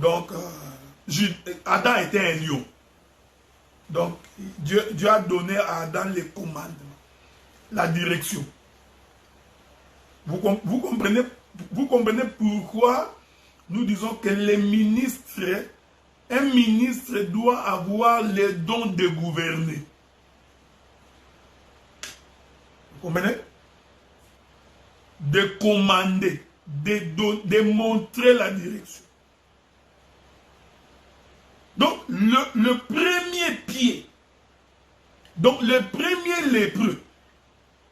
Donc, Adam était un lion. Donc, Dieu a donné à Adam les commandements, la direction. Vous comprenez pourquoi nous disons que les ministres, un ministre doit avoir le don de gouverner. Vous comprenez? De commander, de montrer la direction. Donc, le premier pied, donc le premier lépreux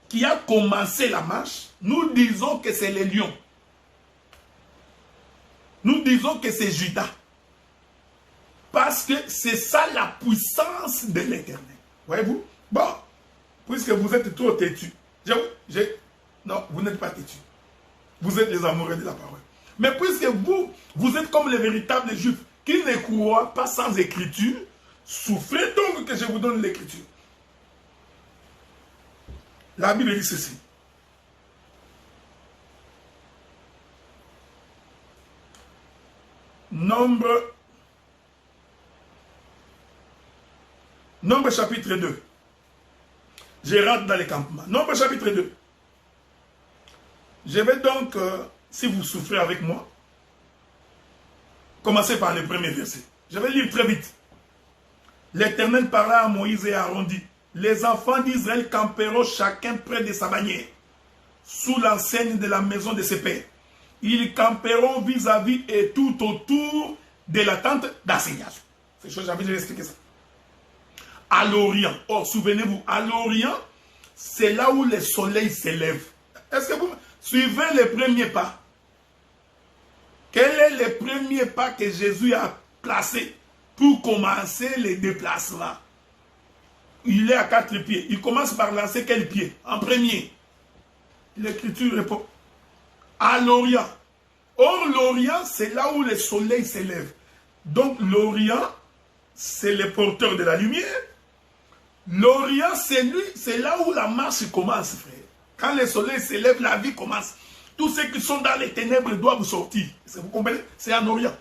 qui a commencé la marche, nous disons que c'est les lions. Nous disons que c'est Judas. Parce que c'est ça la puissance de l'Éternel. Voyez-vous? Bon, puisque vous êtes trop têtus. Non, vous n'êtes pas têtus. Vous êtes les amoureux de la parole. Mais puisque vous êtes comme les véritables juifs qui ne croient pas sans écriture, souffrez donc que je vous donne l'écriture. La Bible dit ceci. Nombre chapitre 2. Je rentre dans les campements. Nombre chapitre 2. Je vais donc, si vous souffrez avec moi, commencer par le premier verset. Je vais lire très vite. L'Éternel parla à Moïse et à Aaron dit, les enfants d'Israël camperont chacun près de sa bannière, sous l'enseigne de la maison de ses pères. Ils camperont vis-à-vis et tout autour de la tente d'assignation. C'est chose, j'avais déjà expliqué ça. À l'Orient, oh, souvenez-vous, à l'Orient, c'est là où le soleil s'élève. Est-ce que vous suivez les premiers pas? Quel est le premier pas que Jésus a placé pour commencer les déplacements? Il est à 4 pieds. Il commence par lancer quel pied? En premier. L'Écriture répond. À l'Orient. Or, l'Orient, c'est là où le soleil s'élève. Donc, l'Orient, c'est le porteur de la lumière. L'Orient, c'est là où la marche commence, frère. Quand le soleil s'élève, la vie commence. Tous ceux qui sont dans les ténèbres doivent sortir. Vous comprenez? C'est en Orient.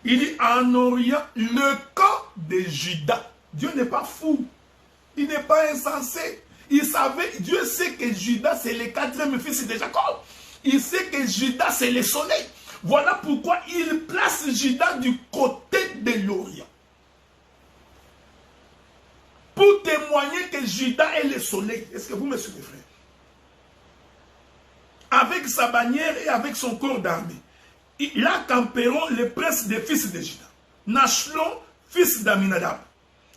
Il dit en Orient, le camp de Judas. Dieu n'est pas fou. Il n'est pas insensé. Il savait, Dieu sait que Judas c'est le 4e fils de Jacob. Il sait que Judas c'est le soleil. Voilà pourquoi il place Judas du côté de l'Orient. Pour témoigner que Judas est le soleil. Est-ce que vous me suivez, frère? Avec sa bannière et avec son corps d'armée. Là camperont les princes des fils de Judas. Nachlon, fils d'Aminadab.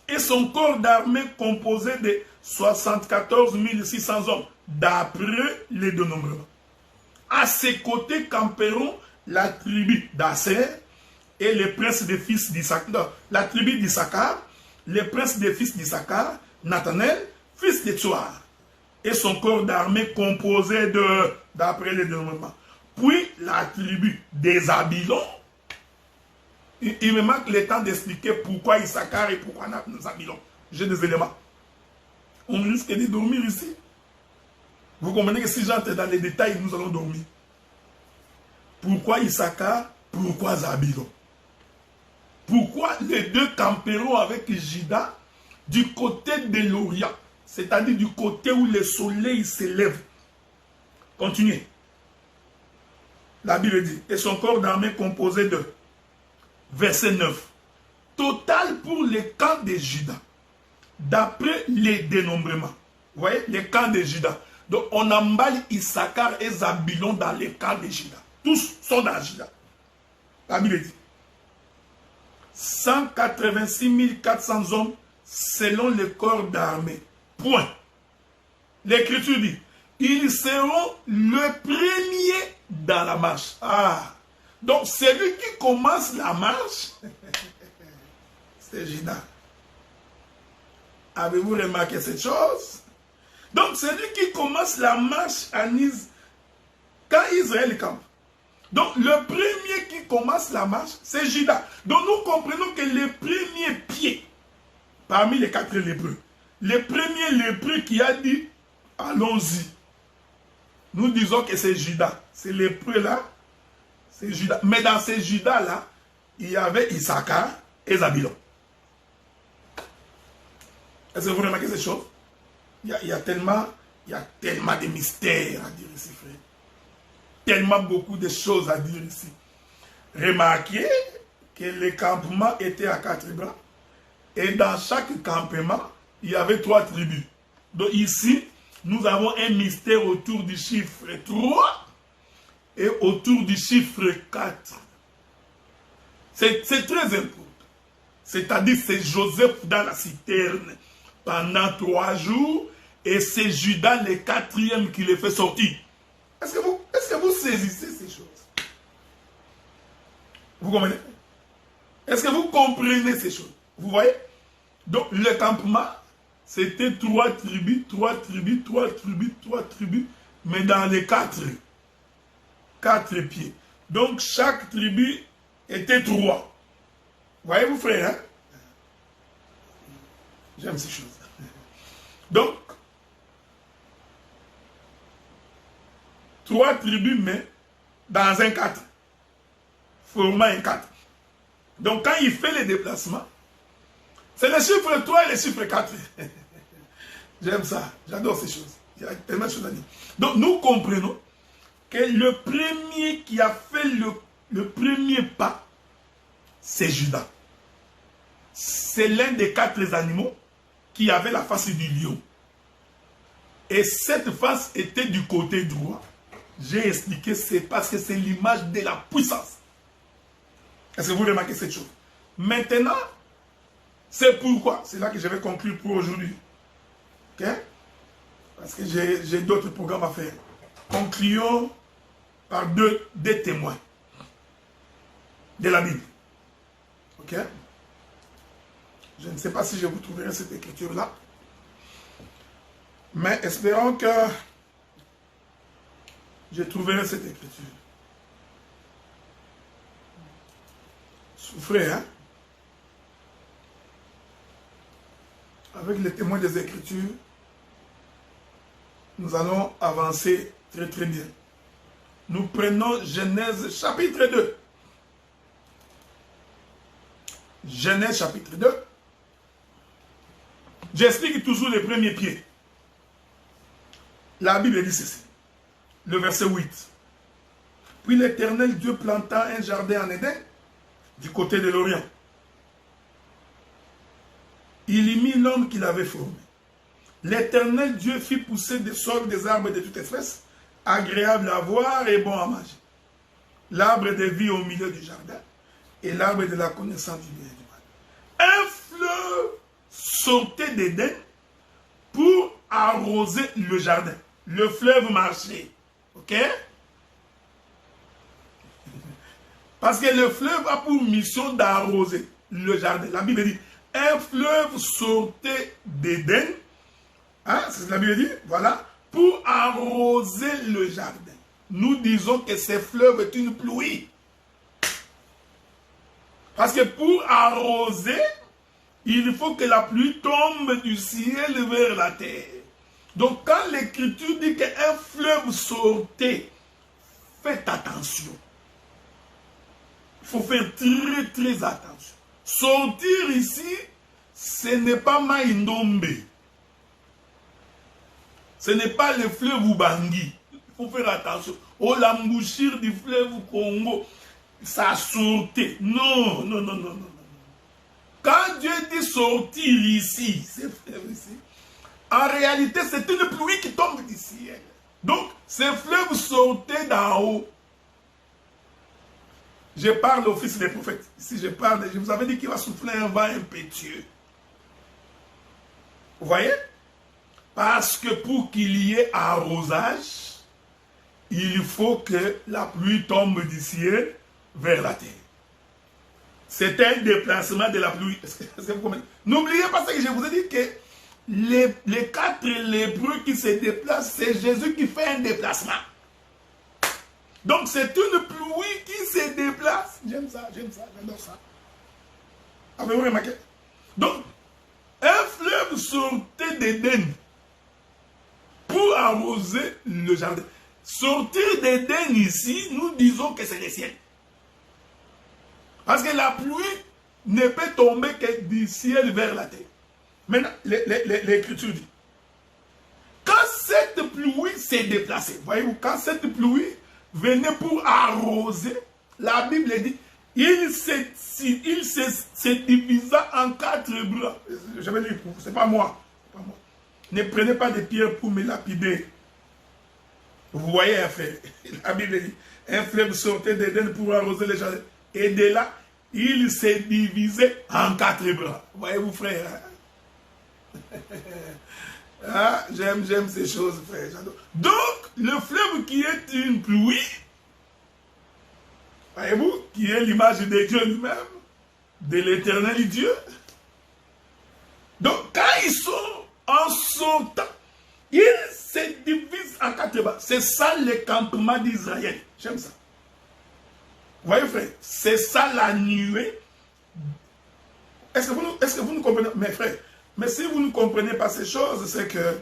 Et son corps d'armée composé de 74 600 hommes, d'après les dénombrements. À ses côtés camperont la tribu d'Asser et les princes des fils d'Issachar. La tribu d'Issachar, les princes des fils d'Issachar, Nathanaël, fils de Tsoar. Et son corps d'armée composé de, d'après les dénombrements. Puis la tribu des Abilons. Il me manque le temps d'expliquer pourquoi Issachar et pourquoi Zabilon. J'ai des éléments. On risque de dormir ici. Vous comprenez que si j'entre dans les détails, nous allons dormir. Pourquoi Issachar? Pourquoi Zabilon? Pourquoi les deux camperont avec Judas du côté de l'Orient? C'est-à-dire du côté où le soleil s'élève. Continuez. La Bible dit, et son corps d'armée composé de verset 9. Total pour les camps de Judas. D'après les dénombrements. Vous voyez, les camps de Judas. Donc on emballe Issachar et Zabilon dans les camps de Judas. Tous sont dans Judas. La Bible dit. 186 400 hommes selon le corps d'armée. Point. L'Écriture dit. Ils seront le premier dans la marche. Ah. Donc, celui qui commence la marche, c'est Judas. Avez-vous remarqué cette chose? Donc, celui qui commence la marche quand Israël campe. Donc, le premier qui commence la marche, c'est Judas. Donc, nous comprenons que le premier pied, parmi les 4 lépreux, le premier lépreux qui a dit, allons-y. Nous disons que c'est Judas. C'est lépreux là. C'est Juda. Mais dans ces Judas-là, il y avait Issachar et Zabulon. Est-ce que vous remarquez ces choses? Il y a tellement de mystères à dire ici, frère. Tellement beaucoup de choses à dire ici. Remarquez que les campements étaient à 4 bras. Et dans chaque campement, il y avait 3 tribus. Donc ici, nous avons un mystère autour du chiffre 3 et autour du chiffre 4. C'est très important. C'est-à-dire c'est Joseph dans la citerne pendant 3 jours et c'est Judas le 4e qui les fait sortir. Est-ce que vous saisissez ces choses? Vous comprenez? Est-ce que vous comprenez ces choses? Vous voyez? Donc le campement, c'était 3 tribus, 3 tribus, 3 tribus, 3 tribus, mais dans les 4 pieds. Donc chaque tribu était 3. Voyez-vous, frère, hein? J'aime ces choses. Donc, 3 tribus, mais dans un 4. Formant un 4. Donc, quand il fait les déplacements, c'est le chiffre 3 et le chiffre 4. J'aime ça. J'adore ces choses. Il y a tellement de choses à dire. Donc, nous comprenons que le premier qui a fait le premier pas, c'est Judas. C'est l'un des 4 animaux qui avait la face du lion. Et cette face était du côté droit. J'ai expliqué, c'est parce que c'est l'image de la puissance. Est-ce que vous remarquez cette chose? Maintenant, c'est pourquoi, c'est là que je vais conclure pour aujourd'hui. Ok? Parce que j'ai d'autres programmes à faire. Concluons par deux témoins de la Bible. Ok? Je ne sais pas si je vous trouverai cette écriture-là. Mais espérons que je trouverai cette écriture. Souffrez, hein? Avec les témoins des Écritures, nous allons avancer très très bien. Nous prenons Genèse chapitre 2. Genèse chapitre 2. J'explique toujours les premiers pieds. La Bible dit ceci. Le verset 8. Puis l'Éternel Dieu planta un jardin en Éden, du côté de l'Orient. Il y mit l'homme qu'il avait formé. L'Éternel Dieu fit pousser des sols des arbres de toute espèce, agréables à voir et bons à manger. L'arbre de vie au milieu du jardin et l'arbre de la connaissance du bien et du mal. Un fleuve sortait d'Éden pour arroser le jardin. Le fleuve marchait. Ok? Parce que le fleuve a pour mission d'arroser le jardin. La Bible dit, un fleuve sortait d'Éden, hein, c'est ce que la Bible dit, voilà, pour arroser le jardin. Nous disons que ce fleuve est une pluie. Parce que pour arroser, il faut que la pluie tombe du ciel vers la terre. Donc quand l'Écriture dit qu'un fleuve sortait, faites attention. Il faut faire très très attention. Sortir ici, ce n'est pas Maïndombe. Ce n'est pas le fleuve Ubangi. Il faut faire attention. Oh, l'embouchure du fleuve Congo, ça sortait. Non, non, non, non, non. Quand Dieu dit sortir ici, c'est fleuve ici, en réalité, c'est une pluie qui tombe du ciel. Donc, ces fleuves sortaient d'en haut. Je parle au fils des prophètes. Ici, je vous avais dit qu'il va souffler un vent impétueux. Vous voyez? Parce que pour qu'il y ait arrosage, il faut que la pluie tombe du ciel vers la terre. C'est un déplacement de la pluie. N'oubliez pas ce que je vous ai dit, que les 4 lépreux qui se déplacent, c'est Jésus qui fait un déplacement. Donc c'est une pluie qui se déplace. J'aime ça, j'adore ça. Avez-vous remarqué? Donc, un fleuve sortait d'Éden pour arroser le jardin. Sortir d'Éden ici, nous disons que c'est le ciel. Parce que la pluie ne peut tomber que du ciel vers la terre. Maintenant, l'Écriture dit, quand cette pluie s'est déplacée, voyez-vous, quand cette pluie venait pour arroser, la Bible dit, il se divisa en 4 bras. Je vais dire, c'est pas moi. Ne prenez pas de pierres pour me lapider. Vous voyez, frère, la Bible dit, un fleuve sortait d'Éden pour arroser les jardins. Et de là, il s'est divisé en 4 bras. Voyez-vous, frère. Ah, j'aime ces choses, frère. Donc, le fleuve qui est une pluie, voyez-vous, qui est l'image de Dieu lui-même, de l'éternel Dieu. Donc, quand ils sont en son temps, ils se divisent en 4 bras. C'est ça le campement d'Israël. J'aime ça. Vous voyez, frère, c'est ça la nuée. Est-ce que vous nous comprenez, mes frères? Mais si vous ne comprenez pas ces choses, c'est que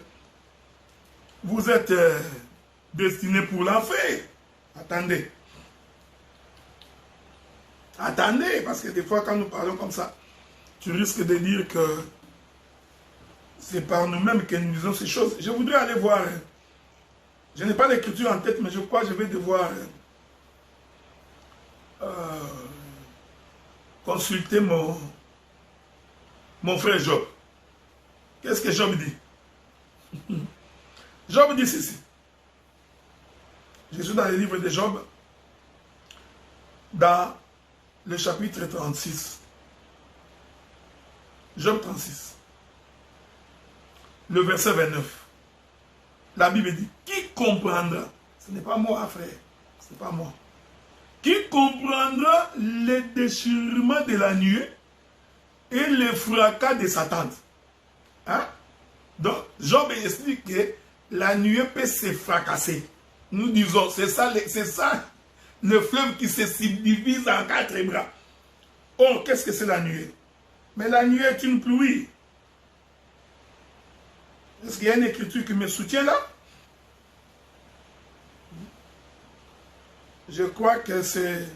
vous êtes destinés pour l'enfer. Attendez. Attendez, parce que des fois, quand nous parlons comme ça, tu risques de dire que c'est par nous-mêmes que nous disons ces choses. Je voudrais aller voir. Je n'ai pas l'écriture en tête, mais je crois que je vais devoir consulter mon frère Job. Qu'est-ce que Job dit? Job dit ceci. Je suis dans le livre de Job, dans le chapitre 36. Job 36. Le verset 29. La Bible dit, qui comprendra? Ce n'est pas moi, frère. Ce n'est pas moi. Qui comprendra le déchirement de la nuée et le fracas de sa tente? Hein? Donc, Job explique que la nuée peut se fracasser. Nous disons, c'est ça le fleuve qui se subdivise en 4 bras. Oh, qu'est-ce que c'est la nuée? Mais la nuée est une pluie. Est-ce qu'il y a une écriture qui me soutient là? Je crois que c'est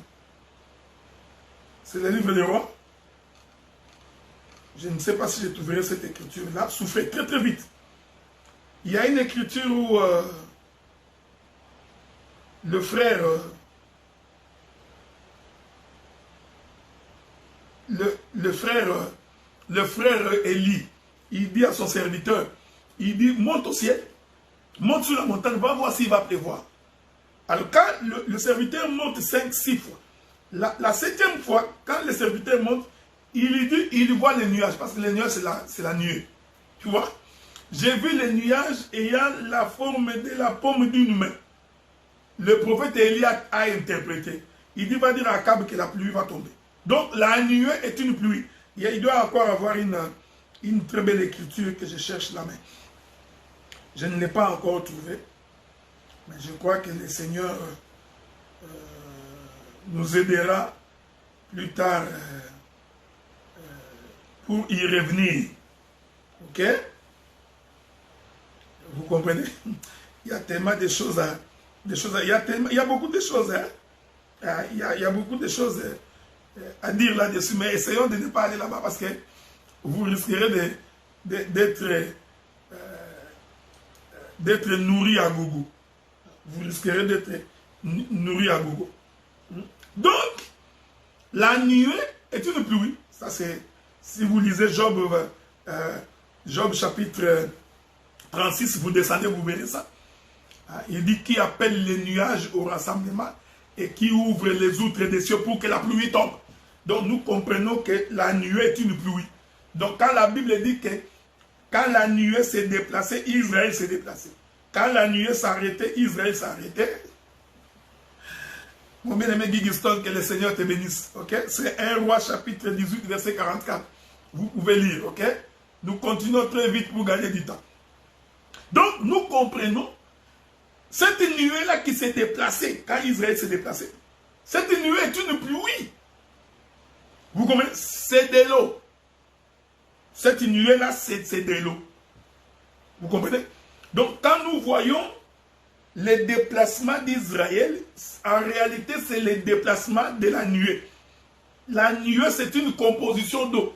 le livre des rois. Je ne sais pas si je trouverai cette écriture-là. Souffrez très très vite. Il y a une écriture où le frère Élie, il dit à son serviteur, il dit, monte au ciel, monte sur la montagne, va voir s'il va pleuvoir. Alors quand le serviteur monte 5-6 fois, la 7e fois, quand le serviteur monte, il voit les nuages, parce que les nuages c'est la nuée. Tu vois? J'ai vu les nuages ayant la forme de la paume d'une main. Le prophète Élie a interprété. Il dit, va dire à Akab que la pluie va tomber. Donc la nuée est une pluie. Il doit encore avoir une très belle écriture que je cherche là, mais je ne l'ai pas encore trouvée. Mais je crois que le Seigneur nous aidera plus tard pour y revenir. Ok? Vous comprenez? Il y a tellement de choses il y a beaucoup de choses. Hein? Il y a beaucoup de choses à dire là-dessus. Mais essayons de ne pas aller là-bas parce que vous risquerez d'être nourri à gogo. Vous risquerez d'être nourri à gogo. Donc, la nuée est une pluie. Ça, c'est, si vous lisez Job chapitre 36, vous descendez, vous verrez ça. Il dit qui appelle les nuages au rassemblement et qui ouvre les outres des cieux pour que la pluie tombe. Donc, nous comprenons que la nuée est une pluie. Donc, quand la Bible dit que quand la nuée s'est déplacée, Israël s'est déplacé. Quand la nuée s'arrêtait, Israël s'arrêtait. Mon bien-aimé Guy Giston, que le Seigneur te bénisse. Okay? C'est 1 Roi chapitre 18, verset 44. Vous pouvez lire. Ok? Nous continuons très vite pour gagner du temps. Donc, nous comprenons cette nuée-là qui s'est déplacée, quand Israël s'est déplacé. Cette nuée est une pluie. Vous comprenez? C'est de l'eau. Cette nuée-là, c'est de l'eau. Vous comprenez? Donc, quand nous voyons les déplacements d'Israël, en réalité, c'est le déplacement de la nuée. La nuée, c'est une composition d'eau.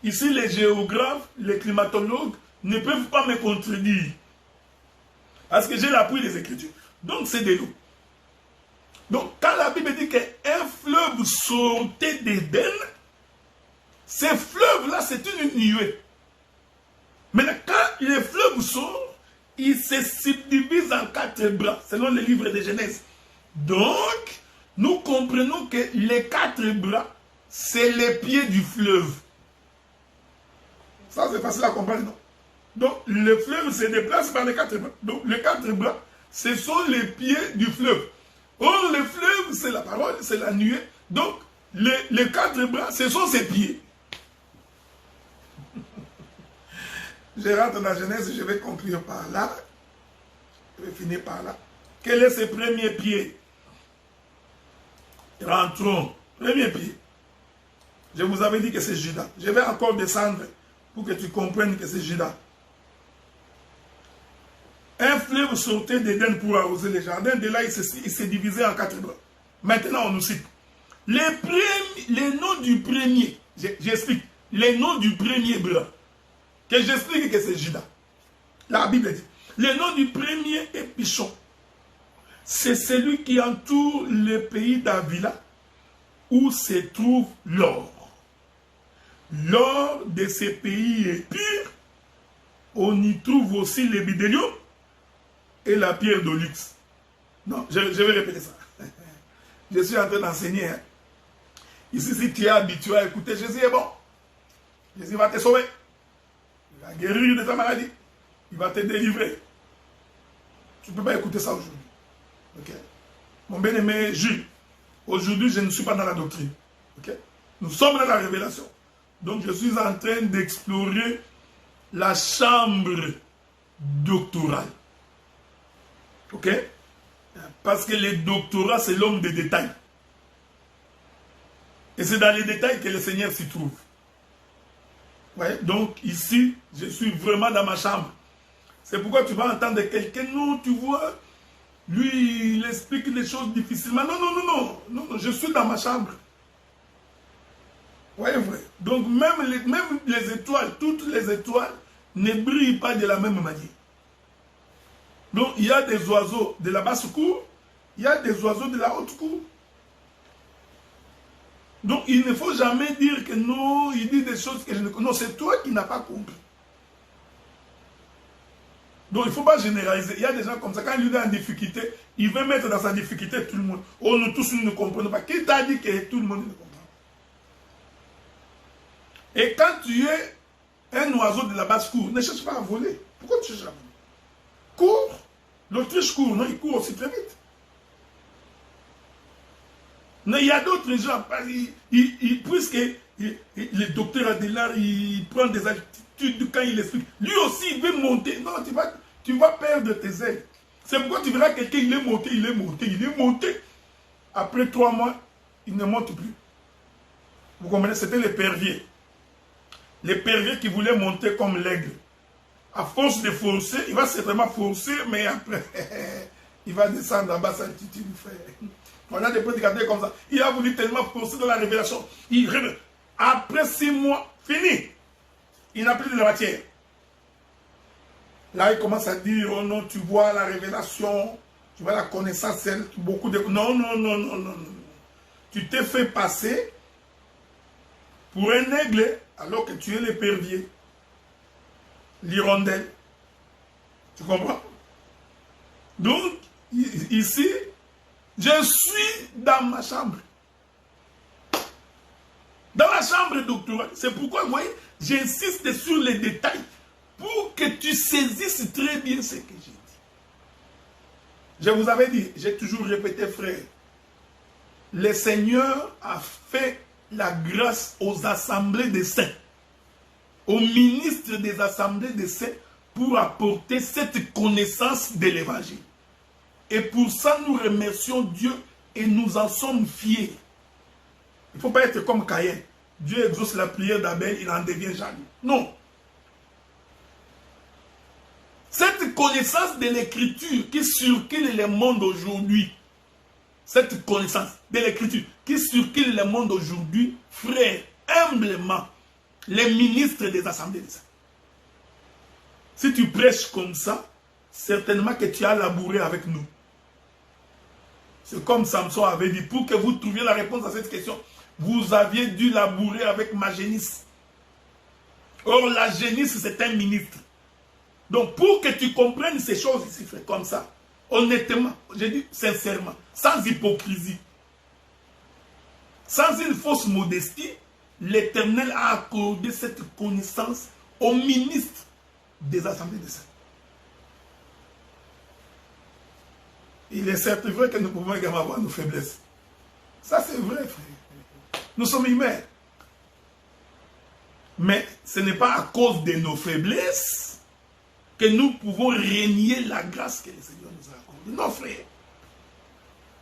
Ici, les géographes, les climatologues ne peuvent pas me contredire. Parce que j'ai l'appui des Écritures. Donc, c'est de l'eau. Donc, quand la Bible dit qu'un fleuve sortait d'Éden, ces fleuves-là, c'est une nuée. Maintenant, quand les fleuves sortent, ils se subdivisent en 4 bras, selon le livre de Genèse. Donc, nous comprenons que les 4 bras, c'est les pieds du fleuve. Ça, c'est facile à comprendre, non? Donc, le fleuve se déplace par les 4 bras. Donc, les 4 bras, ce sont les pieds du fleuve. Or, le fleuve, c'est la parole, c'est la nuée. Donc, les 4 bras, ce sont ses pieds. Je rentre dans la Genèse, je vais conclure par là. Je vais finir par là. Quels sont ses premiers pieds? Rentrons. Premier pied. Je vous avais dit que c'est Judas. Je vais encore descendre pour que tu comprennes que c'est Judas. Un fleuve sortait d'Éden pour arroser les jardins. De là, il s'est divisé en 4 bras. Maintenant, on nous cite. Les noms du premier. J'explique. Les noms du premier bras. Que j'explique que c'est Judas. La Bible dit. Le nom du premier épichon. C'est celui qui entoure le pays d'Avila où se trouve l'or. L'or de ce pays est pur. On y trouve aussi le bidélium et la pierre d'Onyx. Non, je vais répéter ça. Je suis en train d'enseigner. Hein. Ici, si tu es habitué à écouter, Jésus est bon. Jésus va te sauver. Il va guérir de ta maladie. Il va te délivrer. Tu ne peux pas écouter ça aujourd'hui. Okay. Mon bien-aimé Jules, aujourd'hui, je ne suis pas dans la doctrine. Okay. Nous sommes dans la révélation. Donc, je suis en train d'explorer la chambre doctorale. Ok? Parce que le doctorat, c'est l'homme des détails. Et c'est dans les détails que le Seigneur s'y trouve. Ouais? Donc, ici, je suis vraiment dans ma chambre. C'est pourquoi tu vas entendre quelqu'un, non, tu vois, lui, il explique les choses difficilement. Non, je suis dans ma chambre. Oui, vrai. Donc, même les étoiles, toutes les étoiles, ne brillent pas de la même manière. Donc, il y a des oiseaux de la basse cour, il y a des oiseaux de la haute cour. Donc, il ne faut jamais dire que non, il dit des choses que je ne connais. Non, c'est toi qui n'as pas compris. Donc, il ne faut pas généraliser. Il y a des gens comme ça, quand il est en difficulté, il veut mettre dans sa difficulté tout le monde. Oh, nous tous, nous ne comprenons pas. Qui t'a dit que tout le monde ne comprend pas? Et quand tu es un oiseau de la basse cour, ne cherche pas à voler. Pourquoi tu cherches à voler? Cours. L'Autriche court, non, il court aussi très vite. Mais il y a d'autres gens, puisque le docteur Adélard, il prend des altitudes quand il explique. Lui aussi, il veut monter. Non, tu vas perdre tes ailes. C'est pourquoi tu verras quelqu'un, il est monté. Après 3 mois, il ne monte plus. Vous comprenez? C'était les perviers. Les perviers qui voulaient monter comme l'aigle. À force de forcer, il va certainement forcer, mais après, il va descendre en basse altitude, frère. On a des prédicateurs comme ça. Il a voulu tellement forcer dans la révélation. Après 6 mois, fini. Il n'a plus de la matière. Là, il commence à dire, oh non, tu vois la révélation, tu vois la connaissance, beaucoup de... Non. Tu t'es fait passer pour un aigle alors que tu es l'épervier. L'hirondelle. Tu comprends? Donc, ici, je suis dans ma chambre. Dans la chambre doctorale. C'est pourquoi, vous voyez, j'insiste sur les détails pour que tu saisisses très bien ce que j'ai dit. Je vous avais dit, j'ai toujours répété, frère, le Seigneur a fait la grâce aux assemblées des saints, aux ministres des assemblées des saints, pour apporter cette connaissance de l'évangile. Et pour ça, nous remercions Dieu et nous en sommes fiers. Il ne faut pas être comme Caïn. Dieu exauce la prière d'Abel, il en devient jaloux. Non. Cette connaissance de l'écriture qui circule le monde aujourd'hui, cette connaissance de l'écriture, qui circulent le monde aujourd'hui, frère, humblement, les ministres des assemblées de ça. Si tu prêches comme ça, certainement que tu as labouré avec nous. C'est comme Samson avait dit, pour que vous trouviez la réponse à cette question, vous aviez dû labourer avec ma génisse. Or, la génisse, c'est un ministre. Donc, pour que tu comprennes ces choses ici, frère, comme ça, honnêtement, je dis sincèrement, sans hypocrisie, sans une fausse modestie, l'Éternel a accordé cette connaissance au ministre des assemblées de saints. Il est certes vrai que nous pouvons également avoir nos faiblesses. Ça, c'est vrai, frère. Nous sommes humains. Mais ce n'est pas à cause de nos faiblesses que nous pouvons renier la grâce que le Seigneur nous a accordée. Non, frère.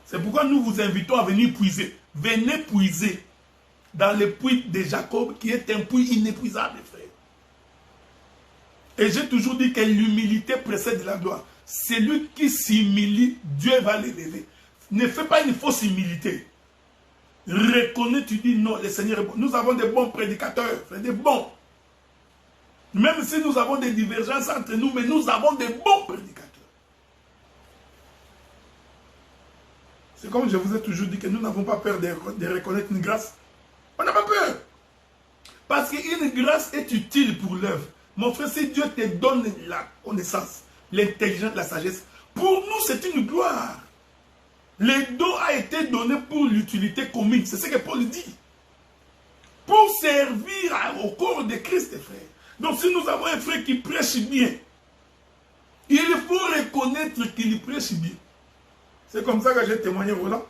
C'est pourquoi nous vous invitons à venir puiser. Venez puiser dans le puits de Jacob, qui est un puits inépuisable, frère. Et j'ai toujours dit que l'humilité précède la gloire. Celui qui s'humilie, Dieu va l'élever. Ne fais pas une fausse humilité. Reconnais, tu dis non, le Seigneur est bon. Nous avons des bons prédicateurs, des bons. Même si nous avons des divergences entre nous, mais nous avons des bons prédicateurs. C'est comme je vous ai toujours dit que nous n'avons pas peur de reconnaître une grâce. On n'a pas peur. Parce qu'une grâce est utile pour l'œuvre. Mon frère, si Dieu te donne la connaissance, l'intelligence, la sagesse, pour nous c'est une gloire. Le don a été donné pour l'utilité commune. C'est ce que Paul dit. Pour servir au corps de Christ, frère. Donc si nous avons un frère qui prêche bien, il faut reconnaître qu'il prêche bien. C'est comme ça que j'ai témoigné, voilà.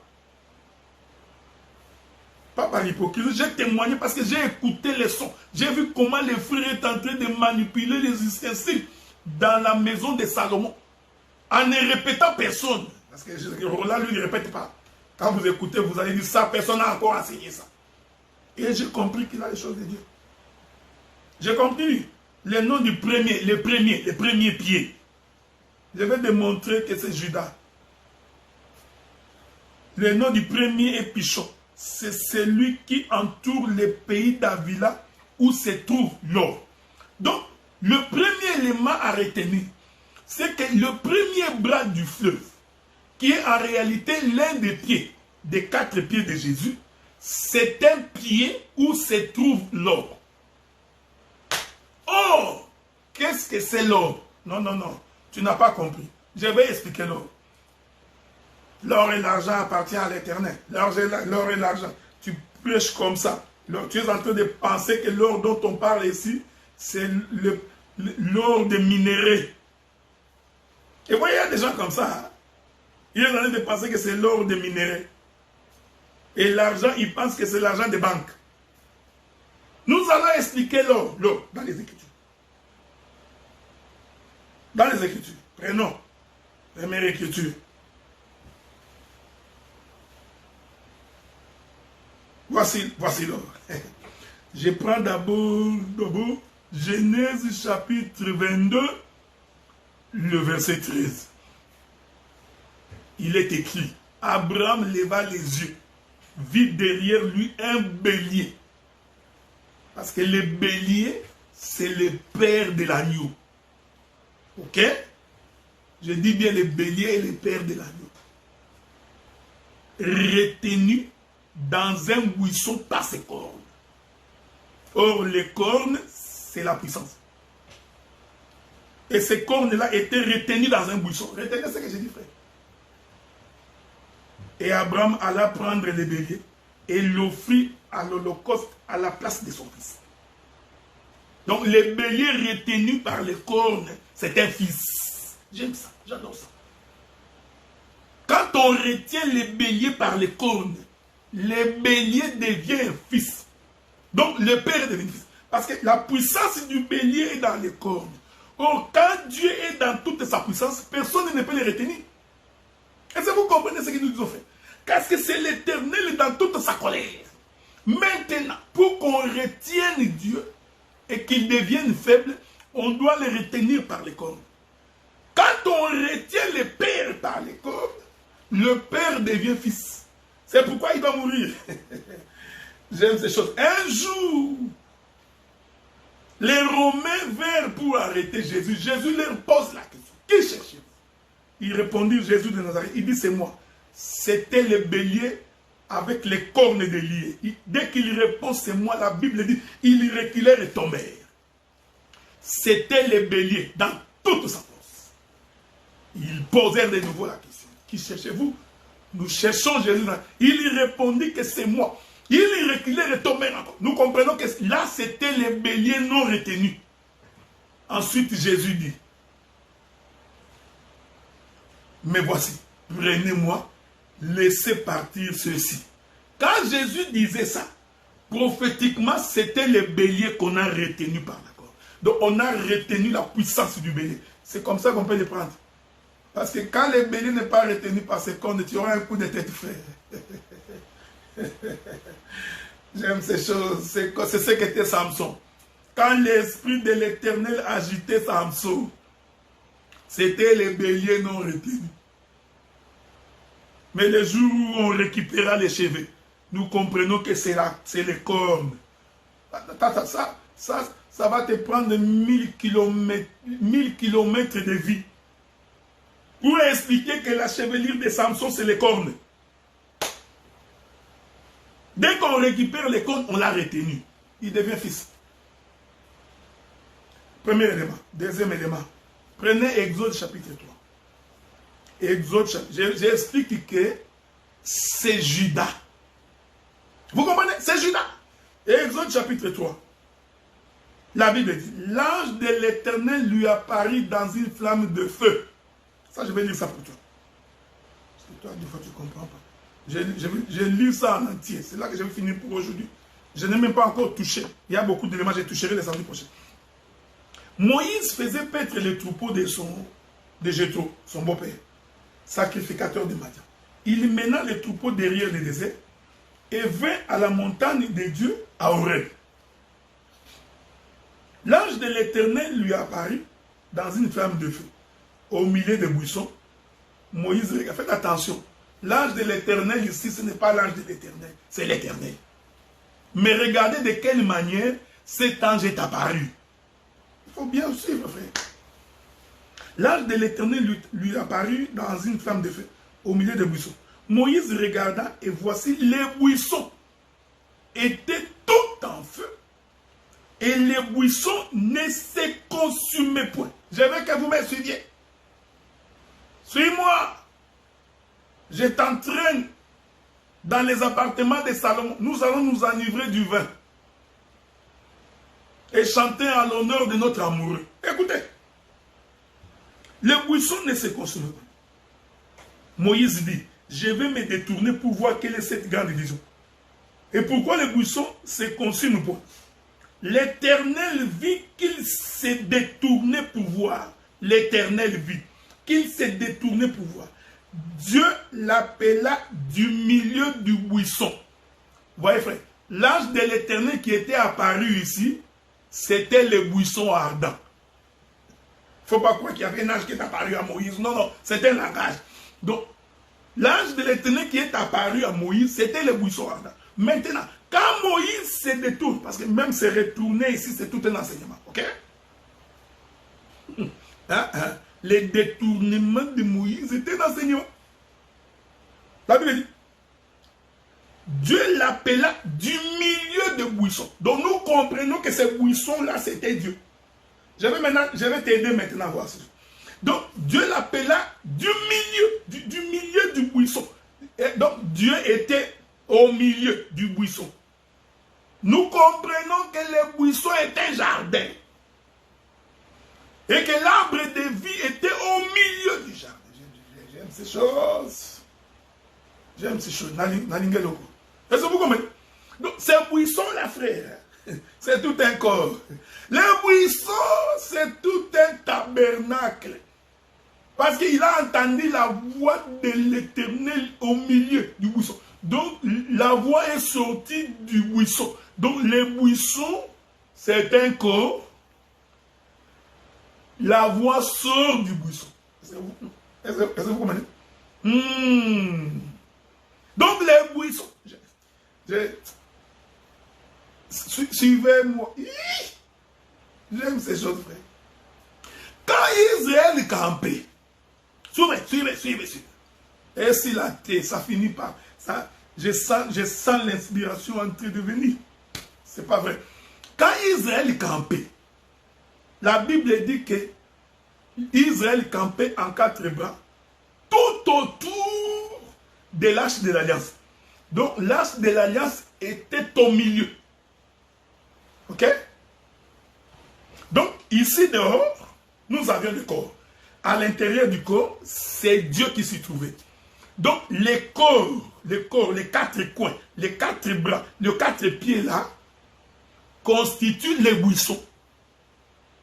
Pas par hypocrisie, j'ai témoigné parce que j'ai écouté les sons. J'ai vu comment les frères étaient en train de manipuler les ustensiles dans la maison de Salomon. En ne répétant personne. Parce que Roland, lui, ne répète pas. Quand vous écoutez, vous allez dire ça, personne n'a encore enseigné ça. Et j'ai compris qu'il a les choses de Dieu. J'ai compris le nom du premier, le premier pied. Je vais démontrer que c'est Judas. Le nom du premier est Pichon. C'est celui qui entoure le pays d'Avila où se trouve l'or. Donc, le premier élément à retenir, c'est que le premier bras du fleuve, qui est en réalité l'un des pieds, des 4 pieds de Jésus, c'est un pied où se trouve l'or. Or, qu'est-ce que c'est l'or? Non, non, non, tu n'as pas compris. Je vais expliquer l'or. L'or et l'argent appartiennent à l'Éternel. L'or et l'argent. Tu prêches comme ça. Tu es en train de penser que l'or dont on parle ici, c'est l'or des minéraux. Et vous voyez, il y a des gens comme ça. Hein? Ils sont en train de penser que c'est l'or des minéraux. Et l'argent, ils pensent que c'est l'argent des banques. Nous allons expliquer l'or dans les Écritures. Dans les Écritures. Prenons. Première Écriture. Voici l'or. Je prends d'abord Genèse chapitre 22, le verset 13. Il est écrit, Abraham leva les yeux, vit derrière lui un bélier. Parce que le bélier, c'est le père de l'agneau. Ok? Je dis bien le bélier est le père de l'agneau. Retenu dans un buisson par ses cornes. Or, les cornes, c'est la puissance. Et ces cornes-là étaient retenues dans un buisson. Retenez ce que j'ai dit, frère. Et Abraham alla prendre le bélier et l'offrit à l'holocauste à la place de son fils. Donc, le bélier retenu par les cornes, c'est un fils. J'aime ça, j'adore ça. Quand on retient le bélier par les cornes, le bélier devient un fils. Donc le père devient fils. Parce que la puissance du bélier est dans les cornes. Or, quand Dieu est dans toute sa puissance, personne ne peut le retenir. Est-ce que vous comprenez ce que nous disons, frère? Parce que c'est l'Éternel dans toute sa colère. Maintenant, pour qu'on retienne Dieu et qu'il devienne faible, on doit le retenir par les cornes. Quand on retient le père par les cornes, le père devient fils. C'est pourquoi il va mourir. J'aime ces choses. Un jour, les Romains vinrent pour arrêter Jésus. Jésus leur pose la question. Qui cherchez-vous? Il répondit, Jésus de Nazareth. Il dit, c'est moi. C'était le bélier avec les cornes de lier. Dès qu'il répond, c'est moi, la Bible dit, ils reculèrent et tombèrent. C'était le bélier dans toute sa force. Ils posèrent de nouveau la question. Qui cherchez-vous? Nous cherchons Jésus. Il répondit que c'est moi. Il reculèrent et tombèrent encore. Nous comprenons que là, c'était le bélier non retenu. Ensuite, Jésus dit, mais voici, prenez-moi, laissez partir ceux-ci. Quand Jésus disait ça, prophétiquement, c'était le bélier qu'on a retenu par la corde. Donc, on a retenu la puissance du bélier. C'est comme ça qu'on peut le prendre. Parce que quand le bélier n'est pas retenu par ses cornes, tu auras un coup de tête, frère. J'aime ces choses. C'est ce qu'était Samson. Quand l'esprit de l'Éternel agitait Samson, c'était le bélier non retenu. Mais le jour où on récupéra les cheveux, nous comprenons que c'est les cornes. Ça va te prendre 1000 kilomètres de vie pour expliquer que la chevelure de Samson, c'est les cornes. Dès qu'on récupère les cornes, on l'a retenu. Il devient fils. Premier élément. Deuxième élément. Prenez Exode chapitre 3. Exode chapitre. J'explique que c'est Judas. Vous comprenez? C'est Judas. Exode chapitre 3. La Bible dit, l'ange de l'Éternel lui apparut dans une flamme de feu. Ça, je vais lire ça pour toi. Parce que toi, des fois, tu ne comprends pas. Je lis ça en entier. C'est là que je vais finir pour aujourd'hui. Je n'ai même pas encore touché. Il y a beaucoup d'éléments, je toucherai les samedis prochains. Moïse faisait paître les troupeaux de Jéthro, son beau-père, sacrificateur de Madian. Il mena les troupeaux derrière le désert et vint à la montagne de Dieu à Horeb. L'ange de l'Éternel lui apparut dans une flamme de feu, au milieu des buissons. Moïse regarde. Faites attention. L'ange de l'Éternel ici, ce n'est pas l'ange de l'Éternel, c'est l'Éternel. Mais regardez de quelle manière cet ange est apparu. Il faut bien suivre, frère. L'ange de l'Éternel lui apparut dans une flamme de feu, au milieu des buissons. Moïse regarda et voici les buissons étaient tout en feu. Et les buissons ne se consumaient point. Je veux que vous me suiviez. Suis-moi. Je t'entraîne dans les appartements de Salomon. Nous allons nous enivrer du vin et chanter en l'honneur de notre amoureux. Écoutez, les buissons ne se consument pas. Moïse dit, je vais me détourner pour voir quelle est cette grande vision. Et pourquoi les buissons se consument pas? L'Éternel vit qu'il s'est détourné pour voir. L'Éternel vit qu'il s'est détourné pour voir. Dieu l'appela du milieu du buisson. Vous voyez, frère, l'ange de l'Éternel qui était apparu ici, c'était le buisson ardent. Il ne faut pas croire qu'il y avait un ange qui est apparu à Moïse. Non, non, c'était un langage. Donc, l'ange de l'Éternel qui est apparu à Moïse, c'était le buisson ardent. Maintenant, quand Moïse se détourne, parce que même se retourner ici, c'est tout un enseignement. Ok? Les détournements de Moïse étaient un enseignement. La Bible dit, Dieu l'appela du milieu de buissons. Donc nous comprenons que ces buissons-là, c'était Dieu. Je vais t'aider maintenant à voir ça. Donc Dieu l'appela du milieu du buisson. Et donc Dieu était au milieu du buisson. Nous comprenons que le buisson est un jardin. Et que l'arbre de vie était au milieu du jardin. J'aime ces choses. J'aime ces choses. Est-ce que vous comprenez? Donc, ces buissons-là, frère, c'est tout un corps. Les buissons, c'est tout un tabernacle. Parce qu'il a entendu la voix de l'Éternel au milieu du buisson. Donc, la voix est sortie du buisson. Donc, les buissons, c'est un corps. La voix sort du buisson. Est-ce que vous comprenez? Donc les buissons. Suivez-moi. J'aime ces choses, frère. Quand Israël campait, suivez. Et si la terre, ça finit par ça, je sens l'inspiration en train de venir. C'est pas vrai. Quand Israël campait, la Bible dit que Israël campait en 4 bras tout autour de l'arche de l'alliance. Donc l'arche de l'alliance était au milieu. Ok? Donc ici dehors, nous avions le corps. À l'intérieur du corps, c'est Dieu qui s'y trouvait. Donc les corps, les 4 coins, les 4 bras, les 4 pieds là, constituent les buissons.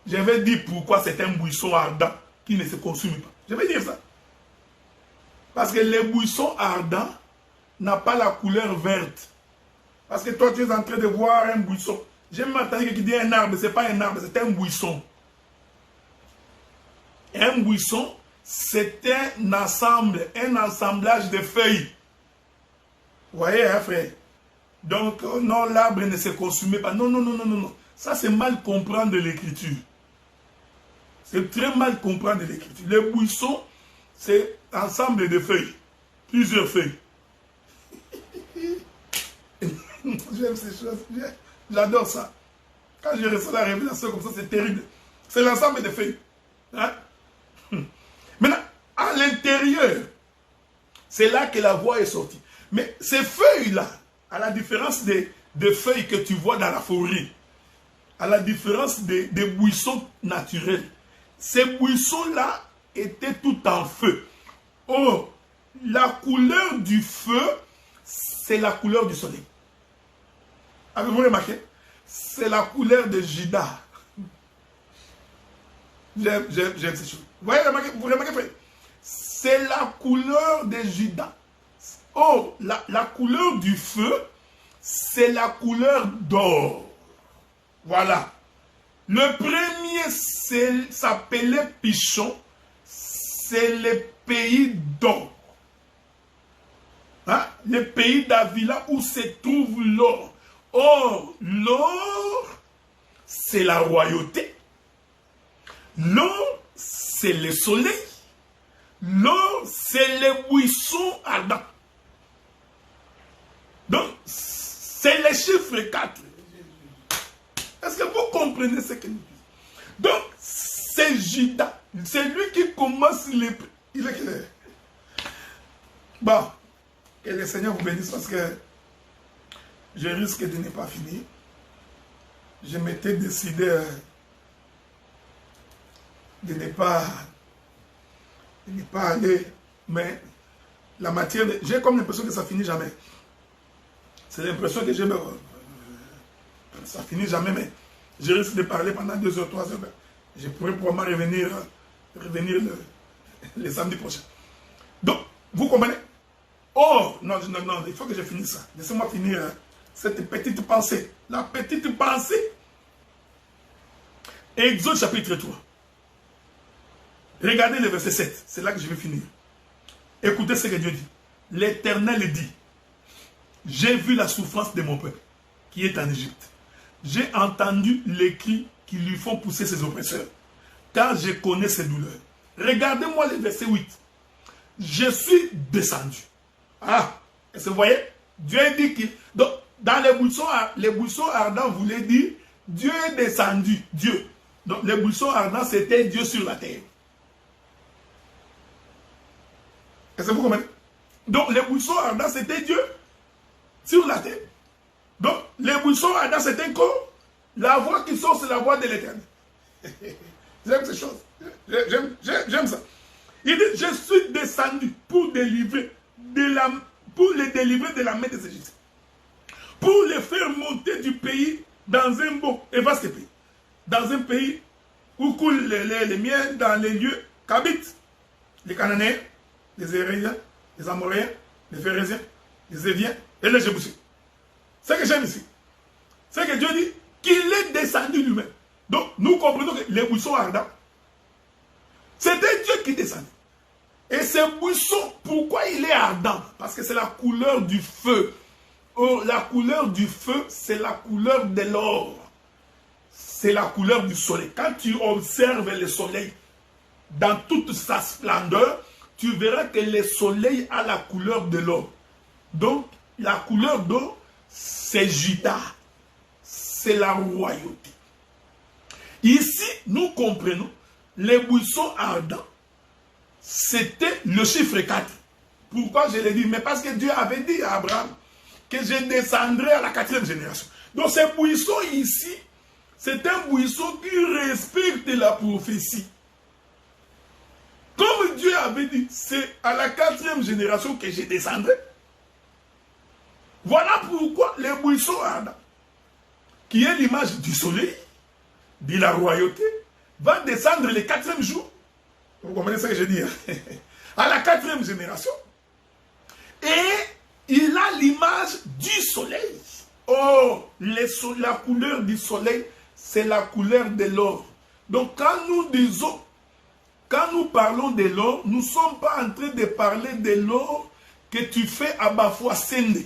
Je vais dire pourquoi c'est un buisson ardent qui ne se consume pas. Je vais dire ça. Parce que les buissons ardents n'ont pas la couleur verte. Parce que toi, tu es en train de voir un buisson. J'ai même entendu quelqu'un qui dit un arbre, ce n'est pas un arbre, c'est un buisson. Un buisson, c'est un ensemble, un assemblage de feuilles. Vous voyez, hein, frère? Donc, non, l'arbre ne se consume pas. Non. Ça, c'est mal comprendre l'écriture. C'est très mal comprendre l'écriture. Le buisson, c'est un ensemble de feuilles. Plusieurs feuilles. J'aime ces choses. J'adore ça. Quand je reçois la révélation comme ça, c'est terrible. C'est l'ensemble des feuilles. Hein? Maintenant, à l'intérieur, c'est là que la voix est sortie. Mais ces feuilles-là, à la différence des feuilles que tu vois dans la forêt, à la différence des buissons naturels, ces buissons-là étaient tout en feu. Oh, la couleur du feu, c'est la couleur du soleil. Avez-vous remarqué? C'est la couleur de Juda. J'aime ces choses. Vous remarquez? C'est la couleur de Juda. Oh, la couleur du feu, c'est la couleur d'or. Voilà. Le premier s'appelait Pichon. C'est le pays d'or. Hein? Le pays d'Avila où se trouve l'or. Or, l'or, c'est la royauté. L'or, c'est le soleil. L'or, c'est les buissons ardents. Donc, c'est le chiffre 4. Est-ce que vous comprenez ce que nous disons? Donc, c'est Juda. C'est lui qui commence les... Il est clair. Bon, que le Seigneur vous bénisse parce que je risque de ne pas finir. Je m'étais décidé de ne pas aller, mais la matière, j'ai comme l'impression que ça finit jamais. C'est l'impression que j'ai, ça finit jamais, mais je risque de parler pendant 2 heures, 3 heures. Je pourrais probablement revenir le samedi prochain. Donc, vous comprenez? Oh, non, il faut que je finisse ça. Laissez-moi finir cette petite pensée. La petite pensée. Exode chapitre 3. Regardez le verset 7. C'est là que je vais finir. Écoutez ce que Dieu dit. L'Éternel dit: j'ai vu la souffrance de mon peuple qui est en Égypte. J'ai entendu les cris qui lui font pousser ses oppresseurs, car je connais ses douleurs. Regardez-moi le verset 8. Je suis descendu. Ah, est-ce que vous voyez? Dieu dit qu'il... Donc, dans les buissons ardents voulaient dire Dieu est descendu. Dieu. Donc, les buissons ardents, c'était Dieu sur la terre. Est-ce que vous comprenez? Donc, les buissons ardents, c'était Dieu sur la terre. Donc, les buissons ardents, c'était quoi? La voix qui sort, c'est la voix de l'Éternel. J'aime ces choses. J'aime ça. Il dit, je suis descendu pour les délivrer de la main des Égyptiens. Pour les faire monter du pays dans un beau et vaste pays. Dans un pays où coulent les miens, dans les lieux qu'habitent les Cananéens, les Hérésiens, les Amoréens, les Phérésiens, les Éviens et les Jébusiens. Ce que j'aime ici, c'est que Dieu dit qu'il est descendu lui-même. Donc, nous comprenons que les buissons ardents, c'était Dieu qui descendait. Et ce buisson, pourquoi il est ardent? Parce que c'est la couleur du feu. Or, la couleur du feu, c'est la couleur de l'or. C'est la couleur du soleil. Quand tu observes le soleil dans toute sa splendeur, tu verras que le soleil a la couleur de l'or. Donc, la couleur d'or, c'est Juda. C'est la royauté. Ici, nous comprenons, les buissons ardents, c'était le chiffre 4. Pourquoi je l'ai dit? Mais parce que Dieu avait dit à Abraham que je descendrai à la 4e génération. Donc, ces buissons ici, c'est un buisson qui respecte la prophétie. Comme Dieu avait dit, c'est à la 4e génération que je descendrai. Voilà pourquoi les buissons ardents, qui est l'image du soleil, de la royauté, va descendre le 4e jour. Vous comprenez ce que je dis? À la 4e génération. Et il a l'image du soleil. Oh, la couleur du soleil, c'est la couleur de l'or. Donc quand nous disons, quand nous parlons de l'or, nous ne sommes pas en train de parler de l'or que tu fais à Bafouassende,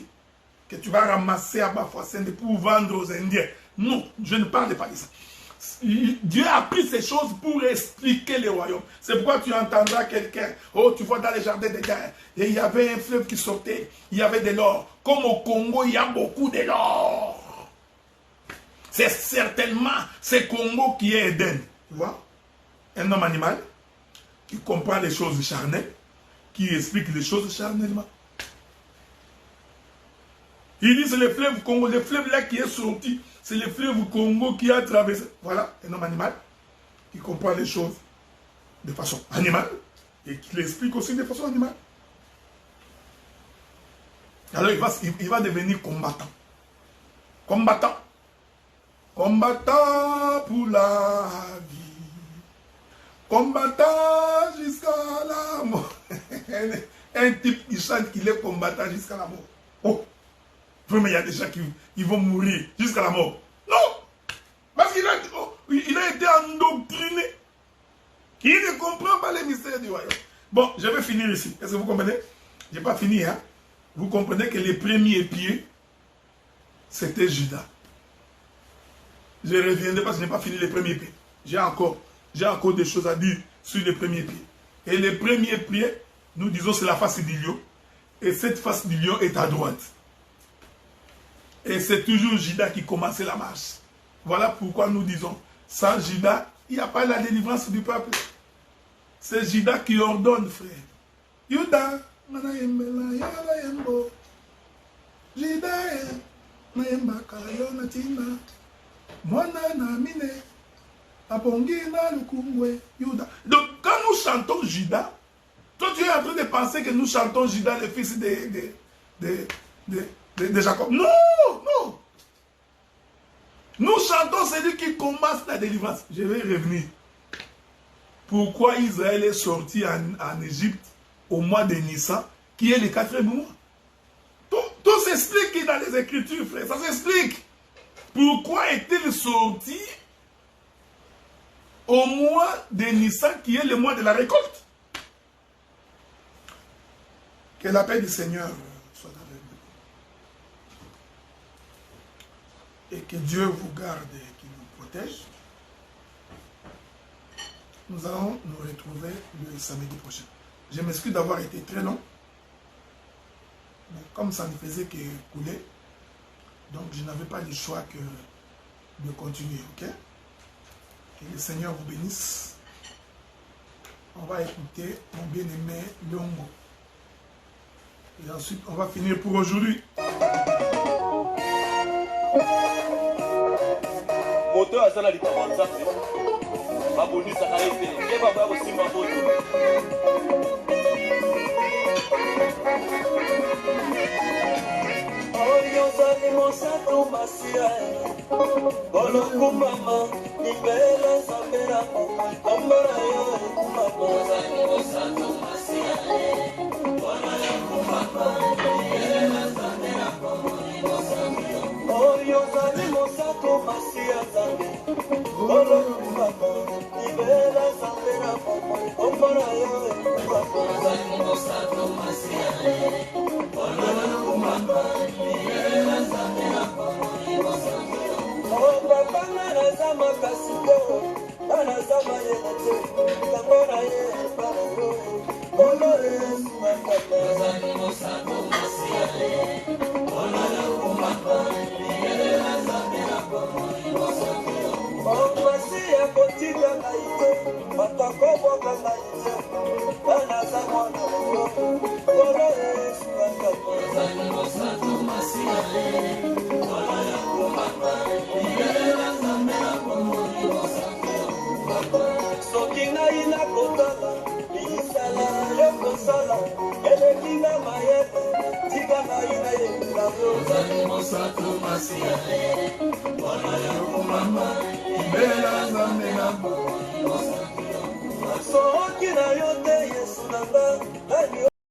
que tu vas ramasser à Bafouassende pour vendre aux Indiens. Non, je ne parle pas de ça. Dieu a pris ces choses pour expliquer le royaume. C'est pourquoi tu entendras quelqu'un, oh, tu vois dans les jardins de terre, et il y avait un fleuve qui sortait, il y avait de l'or. Comme au Congo, il y a beaucoup de l'or. C'est certainement ce Congo qui est Éden. Tu vois? Un homme animal qui comprend les choses charnelles, qui explique les choses charnellement. Il dit c'est le fleuve Congo, le fleuve là qui est sorti, c'est le fleuve Congo qui a traversé. Voilà, un homme animal qui comprend les choses de façon animale et qui l'explique aussi de façon animale. Alors il va devenir combattant. Combattant. Combattant pour la vie. Combattant jusqu'à la mort. Un type qui chante qu'il est combattant jusqu'à la mort. Oh! Vraiment, il y a des gens qui vont mourir jusqu'à la mort. Non! Parce qu'il a été endoctriné. Il ne comprend pas les mystères du royaume. Bon, je vais finir ici. Est-ce que vous comprenez? Je n'ai pas fini, hein? Vous comprenez que les premiers pieds, c'était Judas. Je reviendrai parce que je n'ai pas fini les premiers pieds. J'ai encore des choses à dire sur les premiers pieds. Et les premiers pieds, nous disons, c'est la face du lion. Et cette face du lion est à droite. Et c'est toujours Judas qui commençait la marche. Voilà pourquoi nous disons, sans Judas, il n'y a pas la délivrance du peuple. C'est Judas qui ordonne, frère. Judas, donc quand nous chantons Judas, toi tu es en train de penser que nous chantons Judas, le fils de Jacob. Non, non. Nous chantons celui qui commence la délivrance. Je vais revenir. Pourquoi Israël est sorti en Égypte au mois de Nissan, qui est le 4e mois? Tout s'explique dans les Écritures, frère. Ça s'explique. Pourquoi est-il sorti au mois de Nissan, qui est le mois de la récolte? Que la paix du Seigneur soit avec vous. Et que Dieu vous garde et qu'il vous protège. Nous allons nous retrouver le samedi prochain. Je m'excuse d'avoir été très long. Mais comme ça ne faisait que couler, donc je n'avais pas le choix que de continuer, ok? Que le Seigneur vous bénisse. On va écouter mon bien-aimé Longo. Et ensuite, on va finir pour aujourd'hui. Moto azala likaba nzambe babonisaka ye te ye baboya kosimba moto oyo ozali mosantu masia olokumama libela nzambe na kombo na yo ekumama ozali mosantu masia olokumama libela nzambe na kombo oyo ozali mosantu masia nzambe olokumama libela nzambe na kombo na yo ekumama ozali mosantu masia olokumama libela So,